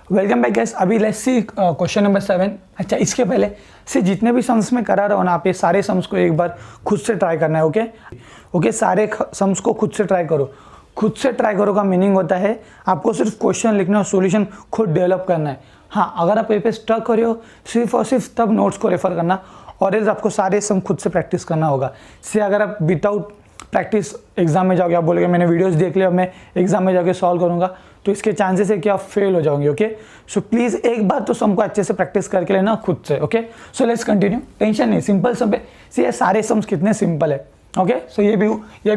Welcome back guys. अभी let's see question number 7। अच्छा, इसके पहले से जितने भी सम्स में करा रहा हूँ ना, आप ये सारे सम्स को एक बार खुद से ट्राई करना है। ओके, सारे सम्स को खुद से ट्राई करो। खुद से ट्राई करो का मीनिंग होता है आपको सिर्फ क्वेश्चन लिखना और सॉल्यूशन खुद डेवलप करना है। हाँ, अगर आप पे स्टक कर रहे हो सिर्फ और सिर्फ तब नोट्स को रेफर करना, और एल्स आपको सारे सम खुद से प्रैक्टिस करना होगा। से अगर आप विदाउट प्रैक्टिस एग्जाम में जाओगे, आप बोलोगे मैंने वीडियोस देख लिया, अब मैं एग्जाम में जाके सॉल्व करूंगा, तो इसके चांसेस है कि आप फेल हो जाओगे। ओके, सो प्लीज़ एक बार तो सम को अच्छे से प्रैक्टिस करके लेना खुद से। Okay, so let's continue. Tension नहीं, सिंपल सम है। सी ये सारे सम्स कितने सिंपल है। ओके, सो ये भी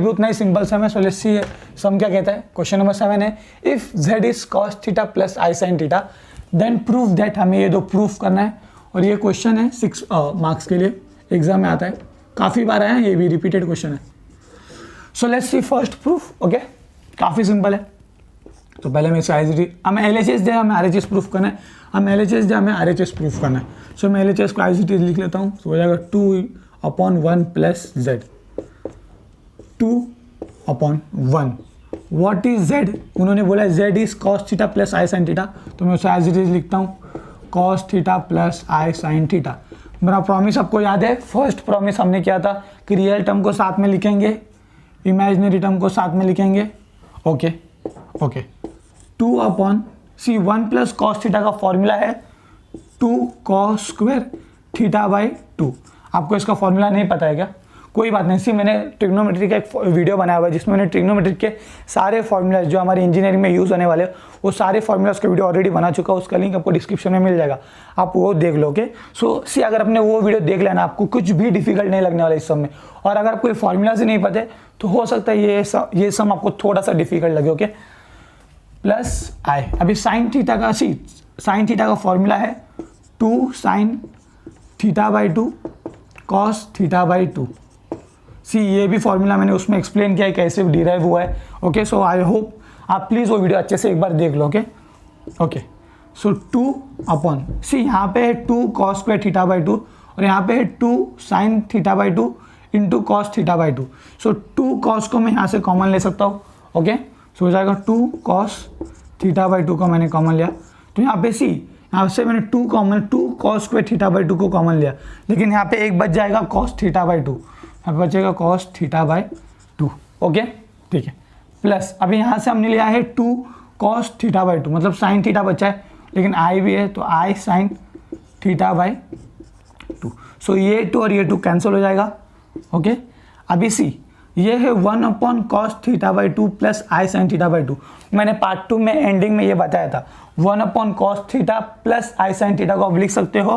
उतना ही सिंपल सम है। सो लेट्स सी सम क्या कहता है। क्वेश्चन नंबर 7 है, if z is cos theta plus I sine theta then prove that. हमें ये दो प्रूफ करना है, और ये क्वेश्चन है 6 मार्क्स के लिए, एग्जाम में आता है, काफ़ी बार आया है, ये भी रिपीटेड क्वेश्चन है। सो let's C first proof. Okay, काफ़ी सिंपल है। तो पहले मैं इसे हमें LHS दे, हमें RHS प्रूफ करना है। हमें LHS दे, हमें RHS प्रूफ करना है। सो मैं LHS को एज इट इज लिख लेता हूँ। तो हो जाएगा 2/1 plus z, 2/1। What is z? उन्होंने बोला z is cos theta plus I sine theta, तो मैं उसे एज इट इज लिखता हूँ cos थीटा प्लस आई साइन थीटा। मेरा प्रॉमिस आपको याद है, फर्स्ट प्रॉमिस हमने किया था कि रियल टर्म को साथ में लिखेंगे, इमेजिनरी टर्म को साथ में लिखेंगे। ओके, 1 प्लस कॉस थीटा का फॉर्मूला है 2 cos स्क्वायर थीटा बाई 2। आपको इसका फॉर्मूला नहीं पता है क्या? कोई बात नहीं, सी मैंने ट्रिग्नोमेट्री का एक वीडियो बनाया हुआ है जिसमें मैंने ट्रिग्नोमेट्री के सारे फॉर्मूलाज जो हमारी इंजीनियरिंग में यूज़ होने वाले वो सारे फॉर्मूलाज का वीडियो ऑलरेडी बना चुका हूँ। उसका लिंक आपको डिस्क्रिप्शन में मिल जाएगा, आप वो देख लो। ओके, सो सी अगर आपने वो वीडियो देख लेना, आपको कुछ भी डिफिकल्ट नहीं लगने वाला इस सम में। और अगर आपको ये फॉर्मूलाज ही नहीं पता तो हो सकता है ये सम आपको थोड़ा सा डिफिकल्ट लगे। Okay, plus I. अभी साइन थीटा का फॉर्मूला है 2 sin theta by 2 cos theta by 2। सी ये भी फॉर्मूला मैंने उसमें एक्सप्लेन किया है कैसे डिराइव हुआ है। ओके, सो आई होप आप प्लीज़ वो वीडियो अच्छे से एक बार देख लो। ओके, सो 2 सी यहाँ पे है 2 cos स्क्वायर थीटा बाई 2, और यहाँ पे है 2 sin theta by 2 into cos theta by 2। So 2 cos को मैं यहाँ से कॉमन ले सकता हूँ। ओके, सो हो जाएगा 2 cos थीटा बाई 2 को मैंने कॉमन लिया, तो यहाँ पे सी यहाँ से मैंने 2 cos स्क्वायर थीटा बाई 2 को कॉमन लिया, लेकिन यहाँ पे एक बच जाएगा cos थीटा बाई 2, यहाँ पे बचेगा cos थीटा बाई 2। ओके, ठीक है, प्लस अभी यहाँ से हमने लिया है 2 cos थीटा बाई 2, मतलब साइन थीटा बचा है, लेकिन आई भी है तो आई साइन थीटा बाई 2। सो ये 2 और ये 2 कैंसिल हो जाएगा। ओके, अभी सी ये है 1/cos theta by 2 plus I sine theta by 2। मैंने पार्ट 2 में एंडिंग में ये बताया था 1/cos थीटा प्लस आई साइन थीटा को आप लिख सकते हो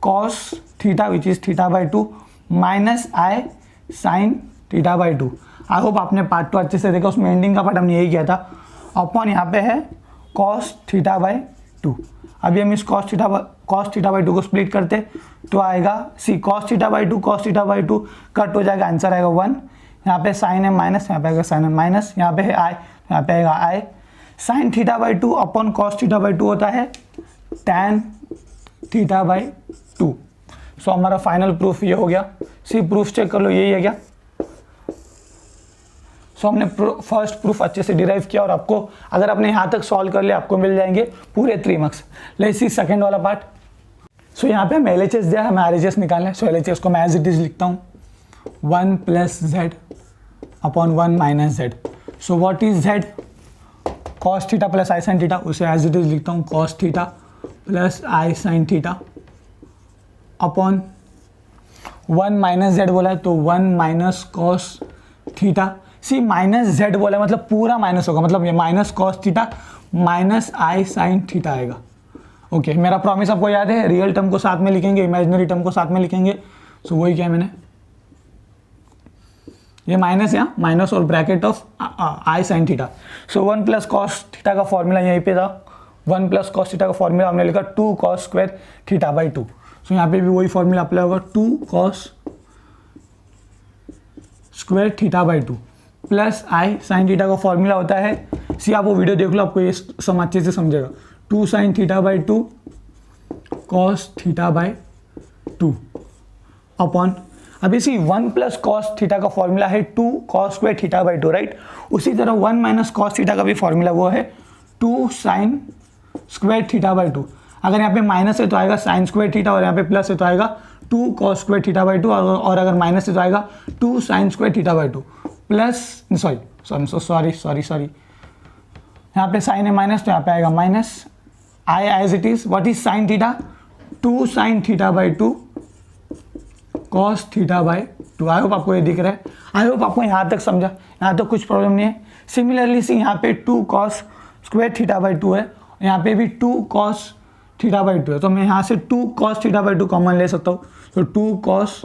cos theta which is theta by 2 minus I sine theta by 2। I hope आपने पार्ट 2 अच्छे से देखा, उसमें एंडिंग का पार्ट हमने यही किया था। अपॉन यहाँ पे है cos थीटा बाई 2। अभी हम इस cos थीटा बाई 2 को स्प्लिट करते तो आएगा सी cos थीटा बाई 2 कट हो जाएगा, आंसर आएगा 1। यहाँ पे साइन है माइनस, यहाँ पे आएगा साइन है माइनस, यहाँ पे है आई, यहाँ पे आएगा I. Sine theta by 2 upon cos theta by 2 होता है tan थीटा बाई 2। सो हमारा फाइनल प्रूफ ये हो गया। सी प्रूफ चेक कर लो, यही है क्या? सो हमने फर्स्ट प्रूफ अच्छे से डिराइव किया, और आपको अगर आपने यहाँ तक सॉल्व कर लिया आपको मिल जाएंगे पूरे 3 मार्क्स। लेट्स सी सेकंड वाला पार्ट। सो यहाँ पे हमें LHS दिया, हमें RHS निकालना है। सो LHS को मैं एज इट इज लिखता हूँ 1 plus z upon 1 minus z। So what is z? cos theta plus I sine theta, उसे एज इट इज लिखता हूँ cos थीटा प्लस आई sine theta upon 1 minus z बोला है तो 1 minus cos theta. See minus z बोला है मतलब पूरा माइनस होगा, मतलब ये माइनस cos थीटा माइनस आई साइन थीटा आएगा। ओके, मेरा प्रॉमिस आपको याद है, रियल टर्म को साथ में लिखेंगे, इमेजिनरी टर्म को साथ में लिखेंगे। सो वही क्या मैंने ये माइनस यहाँ माइनस और bracket of I sine theta. So 1 plus cos theta का फॉर्मूला यहीं पे था, 1 प्लस कॉस थीटा का फॉर्मूला हमने लिखा 2 cos स्क्वायर थीटा बाई 2। सो यहाँ पे भी वही फॉर्मूला अप्लाई होगा 2 cos square theta by 2 plus I sine theta का फॉर्मूला होता है, सी आप वो वीडियो देख लो, आपको ये सम अच्छे से समझेगा, 2 sin theta by 2 cos theta by 2 upon अभी सी 1 प्लस कॉस थीटा का फॉर्मूला है 2 cos square theta by 2, right. उसी तरह 1 माइनस कॉस थीटा का भी फॉर्मूला वो है 2 sin square theta by to. अगर यहाँ पे माइनस है तो आएगा साइन स्क्वायर थीटा, और यहाँ पे प्लस है तो आएगा 2 cos square theta by two, और अगर माइनस है तो आएगा 2 sine square theta by two plus sorry यहाँ पे साइन है माइनस, तो यहाँ पे आएगा minus i as it is what is sine theta, 2 sine theta by two cos theta by two. I hope आपको ये दिख रहा है, आई होप आपको यहाँ तक समझा, यहाँ तक कुछ प्रॉब्लम नहीं है। सिमिलरली सी यहाँ पे 2 cos square theta by to है, यहाँ पे भी 2 कॉस थीटा बाई टू है, तो मैं यहाँ से 2 cos theta by two common ले सकता हूँ। तो 2 कॉस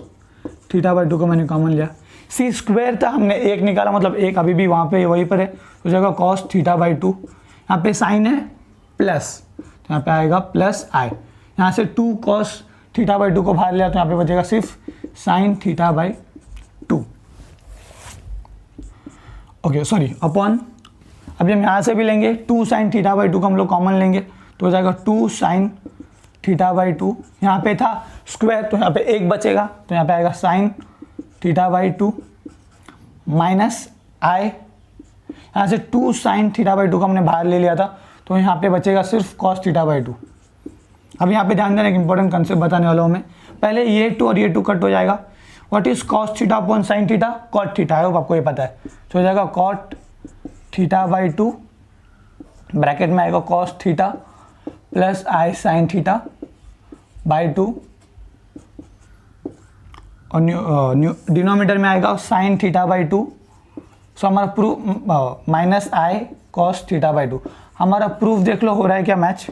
थीटा बाई टू को मैंने कॉमन लिया। सी स्क्वायर था, हमने एक निकाला, मतलब एक अभी भी वहाँ पे वहीं पर है, तो जगह कॉस थीटा बाई टू। यहाँ पे साइन है प्लस, तो यहाँ पे आएगा प्लस आई। यहाँ से 2 कॉस थीटा बाई टू को बाहर लिया, तो यहाँ पे बचेगा सिर्फ sign theta by to. Okay sorry upon, अभी हम यहाँ से भी लेंगे 2 साइन थीटा बाई टू को हम लोग कॉमन लेंगे, तो हो जाएगा 2 साइन थीटा बाई टू। यहाँ पे था स्क्वायर, तो यहाँ पे एक बचेगा, तो यहाँ पे आएगा sine theta by two minus I. यहाँ से 2 साइन थीटा बाई टू को हमने बाहर ले लिया था, तो यहाँ पे बचेगा सिर्फ कॉस थीटा बाई टू। अब यहाँ पे ध्यान देना, एक इंपॉर्टेंट कंसेप्ट बताने वाला हूँ मैं। पहले ये 2 और ये 2 कट हो जाएगा। What is cos theta upon sine theta, cot theta है, वो आपको ये पता है, तो हो जाएगा cot theta by two, bracket में आएगा cos theta plus I sine theta by two, और डिनोमिनेटर में आएगा sine theta by two. So हमारा proof minus I cos theta by two. हमारा प्रूफ देख लो हो रहा है क्या मैच,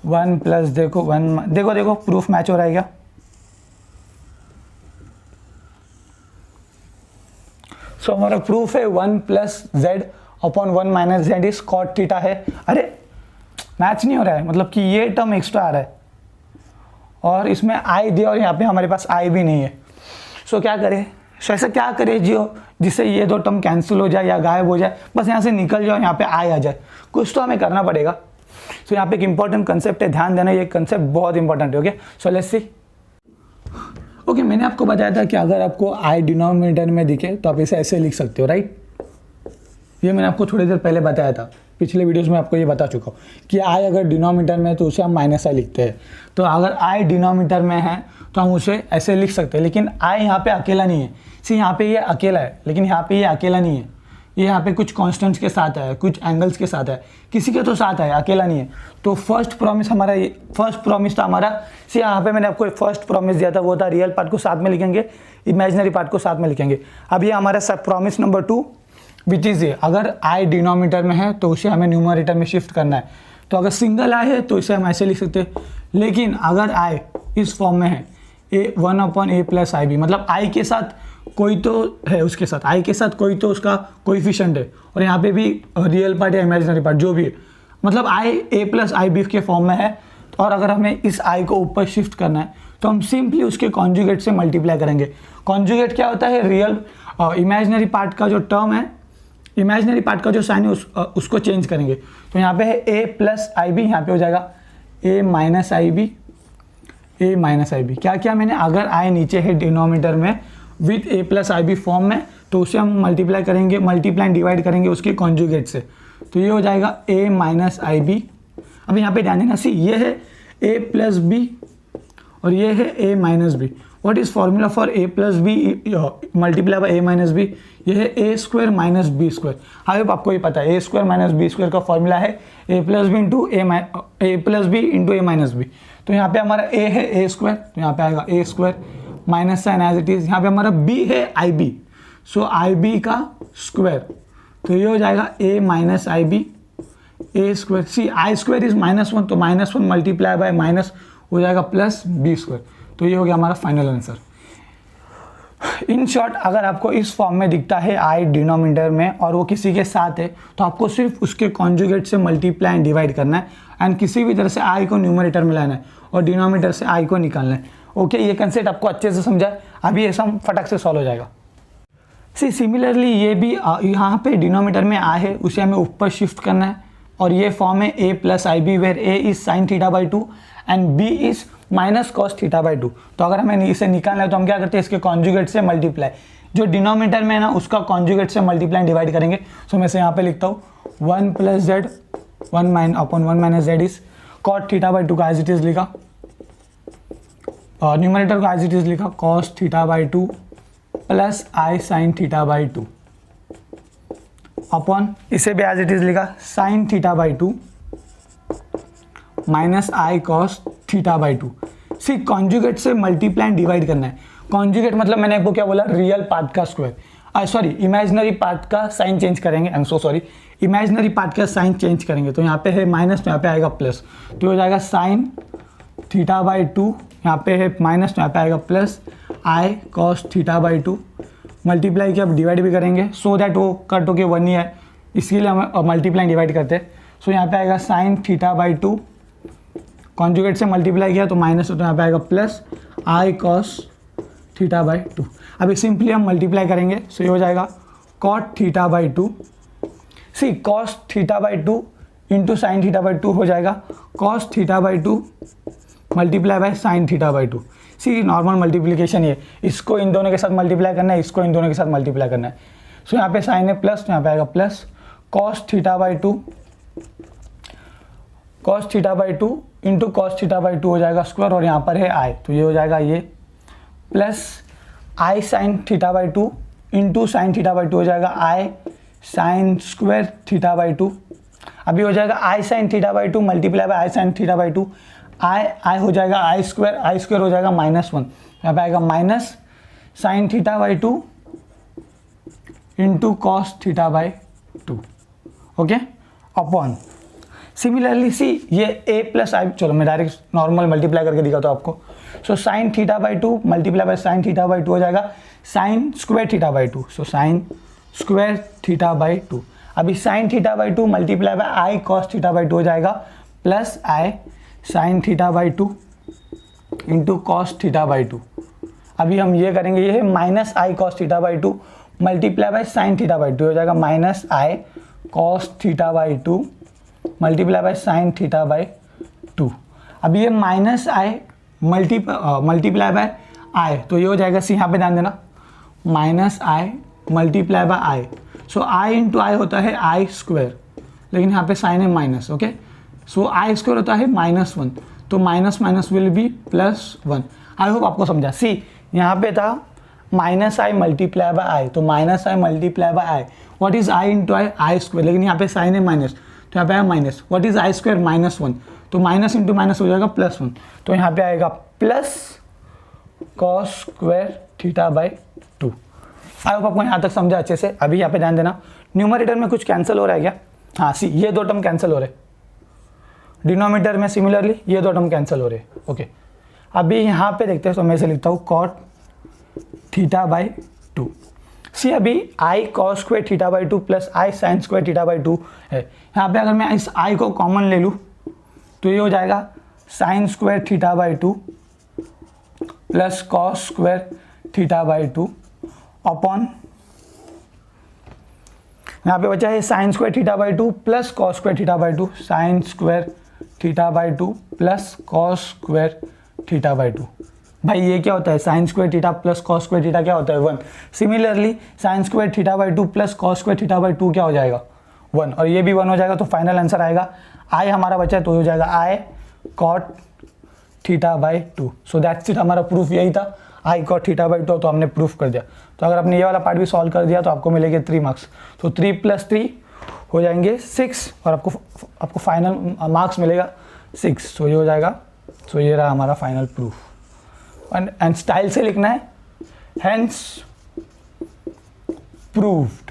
1 प्लस देखो 1, देखो प्रूफ मैच हो रहा है क्या। सो हमारा प्रूफ है 1 plus Z upon 1 minus Z is cot theta है। अरे मैच नहीं हो रहा है, मतलब कि ये टर्म एक्स्ट्रा आ रहा है और इसमें आई दिया और यहाँ पे हमारे पास आई भी नहीं है। सो क्या करें, ऐसा क्या करें जिससे ये 2 टर्म कैंसिल हो जाए या गायब हो जाए, बस यहाँ से निकल जाओ, यहाँ पे आई आ जाए, कुछ तो हमें करना पड़ेगा। सो यहाँ पे एक इंपॉर्टेंट कंसेप्ट है, ध्यान देना, ये कंसेप्ट बहुत इंपॉर्टेंट है। Okay so let's C. Okay मैंने आपको बताया था कि अगर आपको आई डिनोमिनेटर में दिखे तो आप इसे ऐसे लिख सकते हो, राइट। ये मैंने आपको थोड़ी देर पहले बताया था, पिछले वीडियोस में आपको ये बता चुका हूँ कि आई अगर डिनोमिनेटर में है तो उसे हम माइनस आई लिखते हैं। तो अगर आई डिनोमिनेटर में है तो हम उसे ऐसे लिख सकते हैं, लेकिन आई यहाँ पे अकेला नहीं है। सी यहाँ पे ये अकेला है, लेकिन यहाँ पे ये अकेला नहीं है, ये यहाँ पे कुछ कॉन्स्टेंट्स के साथ है, कुछ एंगल्स के साथ है, किसी के तो साथ है, अकेला नहीं है। तो फर्स्ट प्रॉमिस हमारा, ये फर्स्ट प्रॉमिस था हमारा। सी यहाँ पे मैंने आपको फर्स्ट प्रॉमिस दिया था, वो था रियल पार्ट को साथ में लिखेंगे, इमेजिनरी पार्ट को साथ में लिखेंगे। अब ये हमारा सब प्रॉमिस नंबर 2 विच इज़ ये, अगर आई डिनोमिनेटर में है तो उसे हमें न्यूमरेटर में शिफ्ट करना है। तो अगर सिंगल आई है तो इसे हम ऐसे लिख सकते हैं, लेकिन अगर आई इस फॉर्म में है A1 upon A plus I B, मतलब आई के साथ कोई तो है, उसके साथ आई के साथ कोई तो उसका कोएफिशिएंट है, और यहाँ पे भी रियल पार्ट या इमेजिनरी पार्ट जो भी है, मतलब आई A प्लस आई बी के फॉर्म में है। और अगर हमें इस आई को ऊपर शिफ्ट करना है तो हम सिंपली उसके कॉन्जुगेट से मल्टीप्लाई करेंगे। कॉन्जुगेट क्या होता है, रियल इमेजिनरी पार्ट का जो टर्म है, इमेजिनरी पार्ट का जो साइन है उसको चेंज करेंगे। तो यहाँ पे है A प्लस आई बी, यहाँ पे हो जाएगा A minus i B, A minus i B. क्या क्या मैंने, अगर आई नीचे है डिनोमिनेटर में with A plus I B form में, तो उसे हम मल्टीप्लाई करेंगे, मल्टीप्लाई डिवाइड करेंगे उसके कॉन्जुगेट से, तो ये हो जाएगा A माइनस आई बी। अब यहाँ पे ध्यान देना, सी ये है A प्लस बी और ये है A minus B. What is formula for A plus B multiply by A minus B, ये है A square minus B square. I hope आपको ये पता है, A square minus B square का फॉर्मूला है A plus B into A plus B into A minus B. तो यहाँ पे हमारा A है A स्क्वायर, तो यहाँ पे आएगा A square minus sine as it is. यहाँ पे हमारा B है i B, so i B का स्क्वायर, तो ये हो जाएगा A minus i B A square. See i square is -1, तो -1 मल्टीप्लाई बाय माइनस हो जाएगा प्लस बी स्क्वायर। तो ये हो गया हमारा फाइनल आंसर। इन शॉर्ट, अगर आपको इस फॉर्म में दिखता है आई डिनोमिनेटर में और वो किसी के साथ है, तो आपको सिर्फ उसके कॉन्जुगेट से मल्टीप्लाई एंड डिवाइड करना है, एंड किसी भी तरह से आई को न्यूमरेटर में लाना है और डिनोमिनेटर से आई को निकालना है। ओके, ये कंसेप्ट आपको अच्छे से समझा, अभी ये सब फटक से सॉल्व हो जाएगा। सी सिमिलरली ये भी यहाँ पे डिनोमिनेटर में आई है, उसे हमें ऊपर शिफ्ट करना है, और ये फॉर्म है A plus I B, where A is sine theta by 2 and B is minus cos theta by 2। तो अगर हमें इसे निकालना है तो हम क्या करते हैं, इसके कॉन्जुगेट से मल्टीप्लाई, जो डिनोमिनेटर में है ना उसका कॉन्जुगेट से मल्टीप्लाई डिवाइड करेंगे। सो मैं से यहाँ पे लिखता हूँ 1 plus Z upon 1 minus Z is cot theta by 2 का एज इट इज लिखा, और न्यूमरेटर को एज इट इज लिखा cos theta by 2 plus I sine theta by 2 upon इसे भी एज इट इज लिखा sine theta by 2 minus I cos theta by 2। See conjugate से multiply and divide करना है। कॉन्जुगेट मतलब मैंने आपको क्या बोला, रियल पार्ट का स्क्वायर, सॉरी इमेजिनरी पार्ट का साइन चेंज करेंगे, I am so sorry, imaginary part का साइन चेंज करेंगे। तो यहाँ पे है माइनस, तो यहाँ पे आएगा प्लस, तो हो जाएगा साइन थीटा बाई 2, यहाँ पे है माइनस, तो यहाँ पे आएगा plus I cos theta by 2। Multiply किया, अब डिवाइड भी करेंगे सो दैट वो कट होके 1 ही है, इसके लिए हम मल्टीप्लाई डिवाइड करते हैं। सो यहाँ पे आएगा साइन थीटा बाई 2, कॉन्जुगेट से मल्टीप्लाई किया तो माइनस, तो यहाँ पे आएगा plus I cos theta by 2। अभी सिंपली हम मल्टीप्लाई करेंगे, सो ये हो जाएगा cot theta by 2, see cos theta by 2 into sine theta by 2 हो जाएगा cos theta by 2 multiply by sine theta by 2। See normal multiplication ये, इसको इन दोनों के साथ मल्टीप्लाई करना है, इसको इन दोनों के साथ मल्टीप्लाई करना है। सो यहाँ पे साइन है प्लस, तो यहाँ पे आएगा plus cos theta by 2, cos theta by 2 into cos theta by 2 हो जाएगा स्क्वायर, और यहाँ पर है आई, तो ये हो जाएगा ये plus I sine theta by 2 into sine theta by 2 हो जाएगा I sine square theta by 2। अभी हो जाएगा I sine theta by 2 multiply by I sine theta by 2, I हो जाएगा आई स्क्वायर हो जाएगा -1, यहाँ पे आएगा minus sine theta by 2 into cos theta by 2, okay, upon similarly see ये a प्लस आई, चलो मैं डायरेक्ट नॉर्मल मल्टीप्लाई करके दिखाता हूँ आपको। So sine theta by 2 multiply by sine theta by 2 हो जाएगा sign square theta by 2, so sine square theta by 2। अभी sign theta by 2 multiply by I cos theta by 2 हो जाएगा plus I sine theta by 2 into cos theta by 2। अभी हम ये करेंगे, ये है minus I cos theta by 2 multiply by sine theta by 2 हो जाएगा minus I cos theta by 2 multiply by sine theta by 2। अब ये minus I multiply by I, तो ये हो जाएगा सी, यहाँ पे ध्यान देना minus I multiply by I, so I into I होता है आई स्क्वायर, लेकिन यहाँ पे साइन है minus, okay, so I square होता है -1, तो minus minus will be +1। I hope आपको समझा। सी यहाँ पे था minus I multiply by I, तो minus I multiply by I, what is I into I square, लेकिन यहाँ पे साइन है माइनस, तो यहाँ पे आया minus, what is I square -1, तो माइनस इंटू माइनस हो जाएगा +1, तो यहाँ पे आएगा plus cos square theta by 2। I hope आपको यहाँ तक समझा अच्छे से। अभी यहाँ पे ध्यान देना, न्यूमरेटर में कुछ कैंसिल हो रहा है क्या, हाँ सी ये 2 टर्म कैंसिल हो रहे, डिनोमिनेटर में सिमिलरली ये 2 टर्म कैंसिल हो रहे, ओके। अभी यहाँ पे देखते हैं, तो मैं इसे लिखता हूँ कॉट थीटा बाई 2। सी अभी I cos square theta by 2 plus I sine square theta by 2 है। यहाँ पे अगर मैं इस आई को कॉमन ले लूँ तो ये हो जाएगा sign square theta by 2 plus cos square theta by 2 upon यहाँ पे बचा है sign square theta by 2 plus cos square theta by 2, sine square theta by 2 plus cos square theta by 2। भाई ये क्या होता है, sign square theta plus cos square theta क्या होता है 1। Similarly sign square theta by 2 plus cos square theta by 2 क्या हो जाएगा 1, और ये भी 1 हो जाएगा, तो फाइनल आंसर आएगा आई हमारा बचा है, तो हो जाएगा आई cot theta by 2। So that's it, हमारा प्रूफ यही था, आई कॉट थीटा बाई 2, तो हमने प्रूफ कर दिया। तो अगर आपने ये वाला पार्ट भी सॉल्व कर दिया तो आपको मिलेंगे 3 मार्क्स, तो 3 + 3 हो जाएंगे 6, और आपको फाइनल मार्क्स मिलेगा 6। सो ये हो जाएगा, सो ये रहा हमारा फाइनल प्रूफ। एंड स्टाइल से लिखना है, हेंस प्रूव्ड,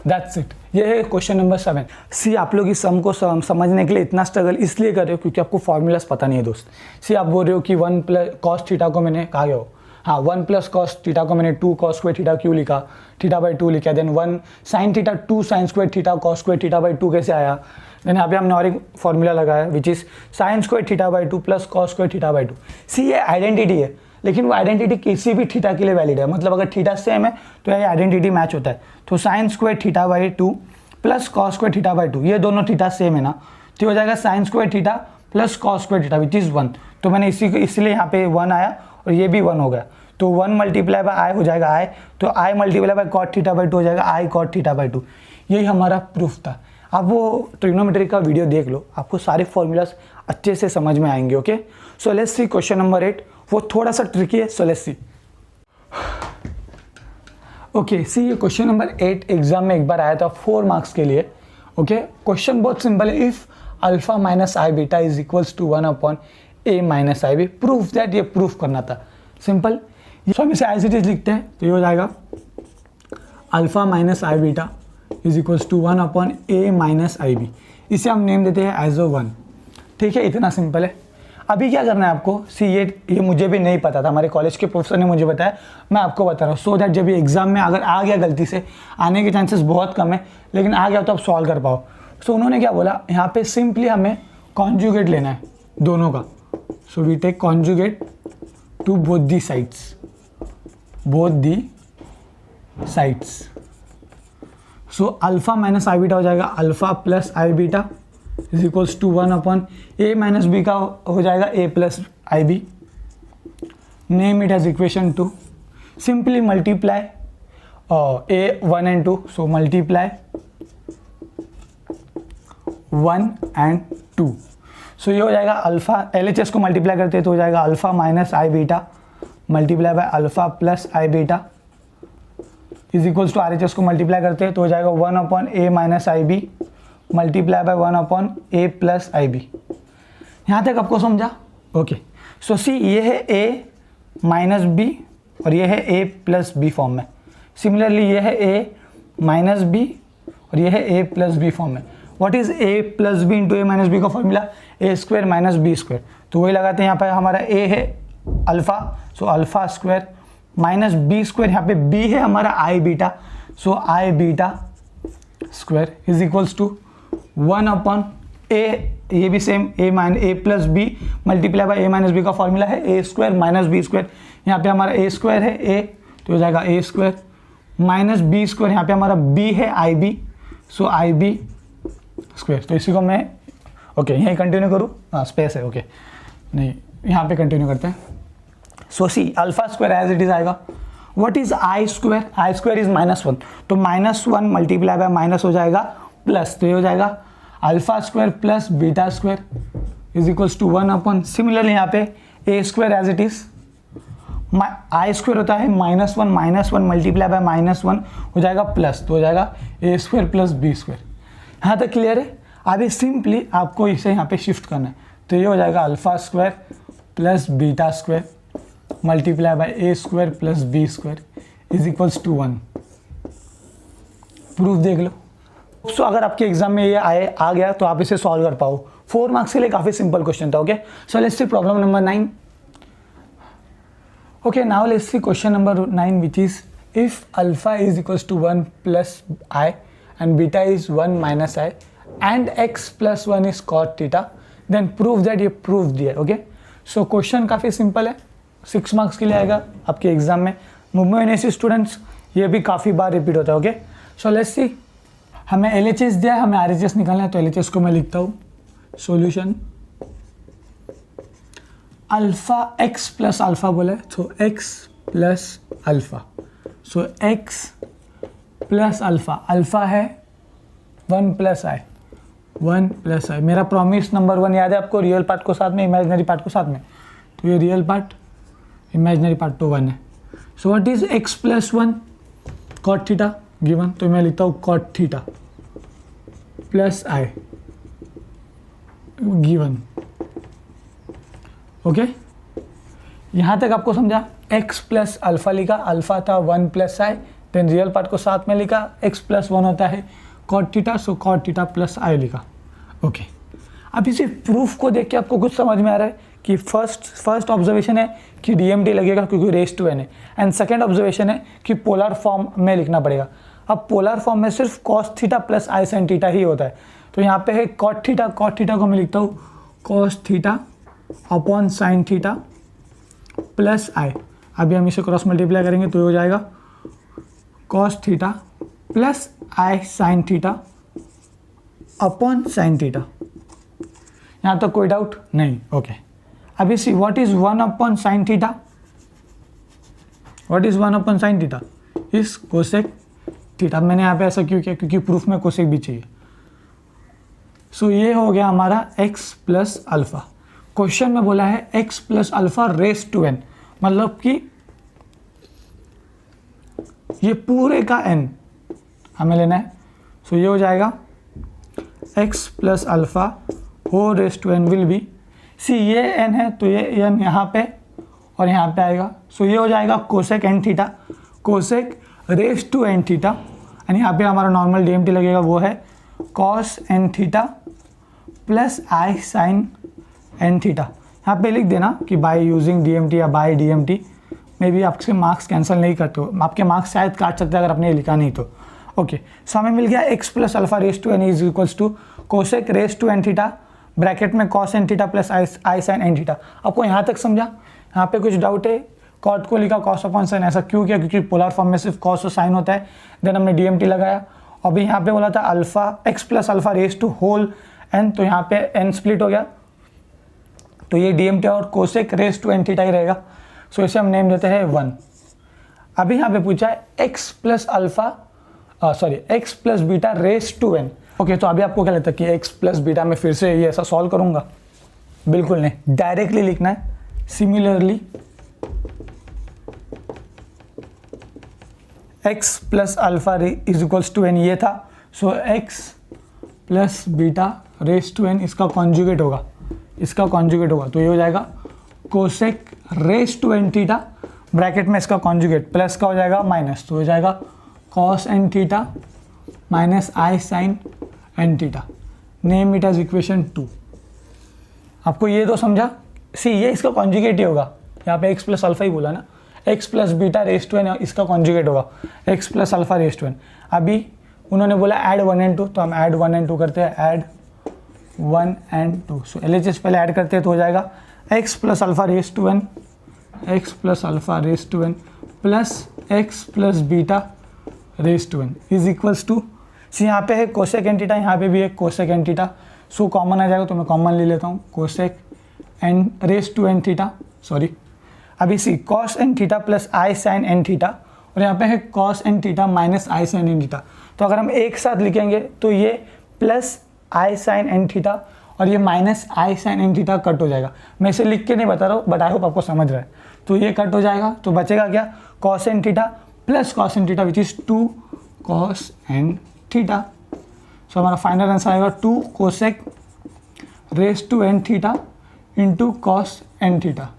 दैट्स इट। ये है क्वेश्चन नंबर 7। सी आप लोग इस सम को समझने के लिए इतना स्ट्रगल इसलिए कर रहे हो क्योंकि आपको फॉर्मूलाज पता नहीं है दोस्त। सी आप बोल रहे हो कि 1 प्लस कॉस थीटा को मैंने कहा गया हो, हाँ 1 प्लस कॉस थीटा को मैंने 2 कॉस स्क्वायर थीटा क्यों लिखा, थीटा बाई 2 लिखा, then 1 sine theta 2 sine square theta cos square theta by 2 कैसे आया। देन यहाँ पे हमने और एक फॉर्मूला लगाया which is sine square theta by 2 plus cos square theta by 2। सी ये आइडेंटिटी है, लेकिन वो आइडेंटिटी किसी भी थीटा के लिए वैलिड है, मतलब अगर थीटा सेम है तो ये आइडेंटिटी मैच होता है। तो sign square theta by 2 plus cos square theta by 2, ये दोनों थीटा सेम है ना, तो हो जाएगा sign square theta plus cos square theta which is 1। तो मैंने इसलिए यहाँ पे 1 आया और ये भी 1 हो गया, तो 1 मल्टीप्लाई बाय आई हो जाएगा आई, तो I multiply by cot theta by 2 हो जाएगा आई कॉट थीटा बाई 2। यही हमारा प्रूफ था। आप वो ट्रिग्नोमेट्री का वीडियो देख लो, आपको सारे फॉर्मूलाज अच्छे से समझ में आएंगे। Okay, so let's see question number 8। वो थोड़ा सा ट्रिकी है, सो लेट्स सी। ओके सी, ये क्वेश्चन नंबर 8 एग्जाम में एक बार आया था 4 मार्क्स के लिए। ओके, क्वेश्चन बहुत सिंपल है। If alpha minus I beta is equals to 1 upon A minus i B, proof that, ये प्रूफ करना था, सिंपल। सो हम इसे एज इट इज लिखते हैं, तो ये हो जाएगा alpha minus I beta is equals to 1 upon A minus i B. इसे हम नेम देते हैं एज ओ 1। ठीक है, इतना सिंपल है। अभी क्या करना है आपको, सी ये मुझे भी नहीं पता था, हमारे कॉलेज के प्रोफेसर ने मुझे बताया, मैं आपको बता रहा हूँ, सो दैट जब ये एग्जाम में अगर आ गया गलती से, आने के चांसेस बहुत कम है, लेकिन आ गया तो आप सॉल्व कर पाओ। सो उन्होंने क्या बोला, यहाँ पे सिंपली हमें कॉन्जुगेट लेना है दोनों का। So we take conjugate to both the sides, both the sides. So alpha minus I beta हो जाएगा alpha plus I beta is equals to 1 upon A minus B का हो जाएगा A plus I B. Name it as equation 2। Simply multiply A 1 and 2, so multiply 1 and 2। So ये हो जाएगा alpha, LHS को multiply करते हैं तो हो जाएगा alpha minus I beta multiply by alpha plus I beta is equals to RHS को मल्टीप्लाई करते हैं तो हो जाएगा 1 upon A minus i B multiply by 1 upon A plus I B. यहाँ तक आपको समझा? ओके, सो सी ये है ए माइनस बी और ये है ए प्लस बी फॉर्म में। सिमिलरली ये है ए माइनस बी और ये है ए प्लस बी फॉर्म में। What is A plus B into A minus B का formula? A square minus B square. तो वही लगाते हैं, यहाँ पर हमारा ए है alpha, so alpha square minus B square, यहाँ पे बी है हमारा I beta, so I beta square is equals to 1 upon A, ये भी same A plus B multiply by A minus B का फॉर्मूला है A square minus B square. यहाँ पे हमारा ए स्क्वायर है ए, तो हो जाएगा ए स्क्वायर माइनस बी स्क्वायर, यहाँ पे हमारा बी है i B, so i B square. तो इसी को मैं यहीं कंटिन्यू करूँ? हाँ, स्पेस है, ओके नहीं, यहाँ पे कंटिन्यू करते हैं। So see alpha square as it is आएगा। What is I square? I square is -1, तो -1 मल्टीप्लाई बाय माइनस हो जाएगा प्लस, तो ये हो जाएगा alpha square plus beta square is equals to 1 upon, similarly यहाँ पे A square as it is, I square होता है -1 मल्टीप्लाई बाय -1 हो जाएगा प्लस, तो हो जाएगा ए स्क्वायर प्लस बी स्क्वायर। यहाँ तक क्लियर है? अभी सिंपली आपको इसे यहाँ पे शिफ्ट करना है, तो ये हो जाएगा alpha square plus beta square multiply by A square plus B square is equals to 1। Proof देख लो। सो अगर आपके एग्जाम में ये आ गया तो आप इसे सॉल्व कर पाओ। 4 मार्क्स के लिए काफ़ी सिंपल क्वेश्चन था। Okay, so let's see problem number 9। Okay, now let's see question number 9 which is if alpha is equals to 1 plus i and beta is 1 minus i and X plus 1 is cot theta, then prove that, ये proof दिया है। Okay, so question काफ़ी simple है, 6 marks के लिए आएगा आपके exam में। मुंबई यूनिवर्सिटी स्टूडेंट्स, ये भी काफ़ी बार रिपीट होता है। ओके, सो लेट्स सी, हमें LHS दिया है, हमें RHS निकालना है, तो LHS को मैं लिखता हूँ solution alpha x plus alpha बोला है, सो एक्स प्लस अल्फा, सो एक्स प्लस अल्फा, अल्फा है 1 प्लस आई। मेरा प्रॉमिस नंबर 1 याद है आपको, रियल पार्ट को साथ में, इमेजिनरी पार्ट को साथ में, तो ये रियल पार्ट, इमेजिनरी पार्ट तो 1 है। So what is X plus 1? Cot theta given, तो मैं लिखता हूँ cot theta plus i given. Okay, यहाँ तक आपको समझा? x प्लस अल्फा लिखा, अल्फा था 1 plus i, then real part को साथ में लिखा, x प्लस 1 होता है cot theta, so cot theta plus i लिखा। ओके, अब इसे प्रूफ को देख के आपको कुछ समझ में आ रहा है कि फर्स्ट ऑब्जर्वेशन है कि DMT लगेगा क्योंकि रेज टू n है, एंड सेकेंड ऑब्जर्वेशन है कि पोलर फॉर्म में लिखना पड़ेगा। अब पोलर फॉर्म में सिर्फ कॉस थीटा प्लस आई साइन थीटा ही होता है, तो यहाँ पे है कॉट थीटा को मैं लिखता हूँ cos theta upon sine theta plus I. अभी हम इसे क्रॉस मल्टीप्लाई करेंगे तो ये हो जाएगा कॉस थीटा प्लस आई sine theta upon sine theta. यहाँ तक कोई डाउट नहीं? ओके, अभी see what is 1 upon sine theta? What is 1 upon sine theta? Is cosec theta. मैंने यहाँ पे ऐसा क्यों किया? क्योंकि प्रूफ में कोसेक भी चाहिए। सो ये हो गया हमारा x प्लस अल्फ़ा। क्वेश्चन में बोला है x plus alpha raise to n, मतलब कि ये पूरे का n हमें लेना है। सो ये हो जाएगा x प्लस अल्फ़ा हो raise to n will be, see ये n है तो ये n यहाँ पे और यहाँ पे आएगा। सो ये हो जाएगा cosec n theta, cosec raise to n theta, and यहाँ पे हमारा नॉर्मल DMT लगेगा, वो है कॉस n थीटा प्लस आई साइन n थीटा। यहाँ पे लिख देना कि बाय यूजिंग DMT या बाय DMT, मे बी आपके मार्क्स कैंसिल नहीं करते हो, आपके मार्क्स शायद काट सकते हैं अगर आपने लिखा नहीं तो। ओके, सो हमें मिल गया x plus alpha raise to n is equals to cosec raise to n theta bracket में कॉस n थीटा प्लस आई साइन n थीटा। आपको यहाँ तक समझा? यहाँ पे कुछ डाउट है? कॉट को लिखा कॉस अपॉन साइन, ऐसा क्यों किया? क्योंकि पोलर फॉर्म में सिर्फ कॉस और साइन होता है। देन हमने DMT लगाया, और भी यहाँ पे बोला था alpha x plus alpha raise to whole n, तो यहाँ पे n स्प्लिट हो गया, तो ये DMT और cosec raise to n theta ही रहेगा। सो इसे हम नेम देते हैं 1। अभी यहाँ पे पूछा है x plus alpha x plus beta raise to n। Okay, तो अभी आपको क्या लगता है कि x प्लस बीटा में फिर से ये ऐसा सॉल्व करूँगा? बिल्कुल नहीं, डायरेक्टली लिखना है। Similarly x plus alpha is equals to n ये था, so x plus beta raise to n इसका कॉन्जुगेट होगा, तो ये हो जाएगा cosec raise to n theta bracket में इसका कॉन्जुगेट प्लस का हो जाएगा माइनस, तो हो जाएगा cos n theta minus I sine n theta. Name it as equation 2। आपको ये तो समझा? सी ये इसका कॉन्जुगेट ही होगा, यहाँ पे x प्लस अल्फा ही बोला ना, x plus beta raise to n इसका कॉन्जुगेट होगा x plus alpha raise to n। अभी उन्होंने बोला ऐड 1 and 2, तो हम ऐड 1 and 2 करते हैं, ऐड 1 and 2। सो LHS पहले ऐड करते हैं तो हो जाएगा x plus alpha raise to n, x plus alpha raise to n plus x plus beta raise to n is equals to, see यहाँ पे है कोसेक n थीटा, यहाँ पे भी है cosec n theta, so common आ जाएगा, तो मैं कॉमन ले लेता हूँ cosec n raise to n theta, sorry. अभी see cos n theta plus आई साइन n थीटा, और यहाँ पे है कॉस n थीटा माइनस आई साइन n थीटा। तो अगर हम एक साथ लिखेंगे तो ये प्लस आई साइन n थीटा और ये माइनस आई साइन n थीटा कट हो जाएगा। मैं इसे लिख के नहीं बता रहा हूँ, बट आई होप आपको समझ रहा है। तो ये कट हो जाएगा, तो बचेगा क्या? Cos n theta plus cos n theta which is 2 cos n theta. So हमारा फाइनल आंसर आएगा 2 cosec raise to n theta into cos n theta.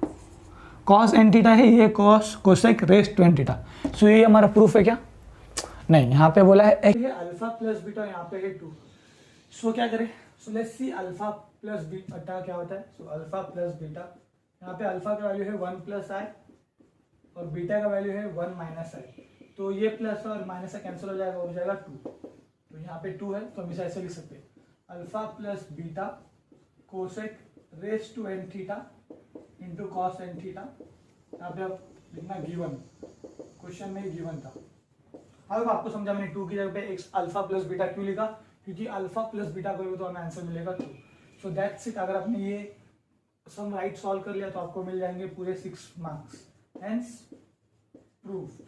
Cos n theta है ये, cos cosec raise to n theta. So ये हमारा proof है क्या? नहीं, यहाँ पे बोला है अल्फा प्लस बीटा, यहाँ पे है 2। सो क्या करें? So let's see alpha plus beta क्या होता है। सो अल्फा प्लस बीटा, यहाँ पे अल्फा का वैल्यू है 1 प्लस आई और बीटा का वैल्यू है 1 माइनस आई, तो ये प्लस और माइनस से कैंसिल हो जाएगा, हो जाएगा 2। तो यहाँ पे 2 है, तो हम इसे ऐसे लिख सकते हैं alpha plus beta cosec raise to n theta into cos n theta. यहाँ पे आप लिखना गिवन, क्वेश्चन में गिवन था। अब आपको समझा मैंने 2 की जगह पे एक अल्फा प्लस बीटा क्यों लिखा? क्योंकि अल्फा प्लस बीटा करोगे तो हमें आंसर मिलेगा 2। So that's it. अगर आपने ये सम राइट सॉल्व कर लिया तो आपको मिल जाएंगे पूरे 6 मार्क्स। Hence proved.